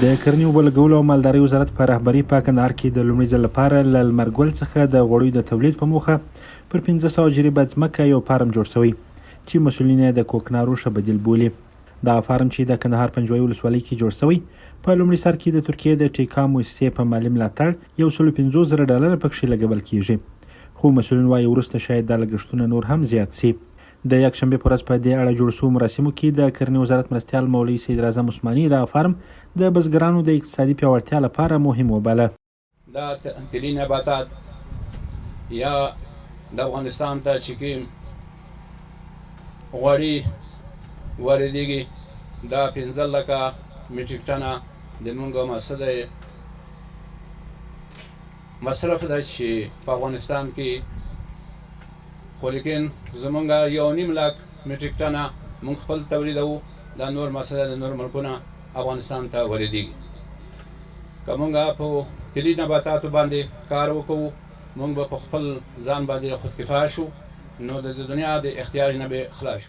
د کرنې اوبه لګولو او مالدارۍ وزارت په رهبرۍ په کندهار کې د لومړي ځل لپاره له لمر ګل څخه د غوړیو د تولید په موخه پر 1500 جریبه ځمکه یو فارم جوړ شوی چې مسؤلین یې د کوکنارو ښه بدیل بولي. دا فارم چې د کندهار پنجوایي ولسوالۍ کې جوړ شوی په لومړي سر کې د ترکیې د ټیکا مؤسسې په مالي ملاتړ $150,000 پکښې لګول کیږي، خو مسؤلین وایي وروسته شاید دا لګښتونه نور هم زیات شي. د یکشنبې په ورځ په دې اړه جوړ شوو مراسمو کې د کرنې وزارت مرستیال مولوي سید اعظم عثماني دا فارم د بزګرانو د اقتصادي پیاوړتیا لپاره مهم وباله. دا طلي نباتات یا د افغانستان ته چې کوم غوړي واردېږي دا 15 لکه میټریک ټنه د موږ مقصد مصرف ده چې په افغانستان کې، خو لیکن زمونږ 1.5 لک میټریک ټنه موږ خپل تولیدوو، دا نور مسله د نور ملکونه افغانستان ته واردېږي. که موږ په طلي نباتاتو باندې کار وکړو موږ به په خپل ځان باندې خودکفا شو، نو د دنیا د احتیاج نه به خلاص شو.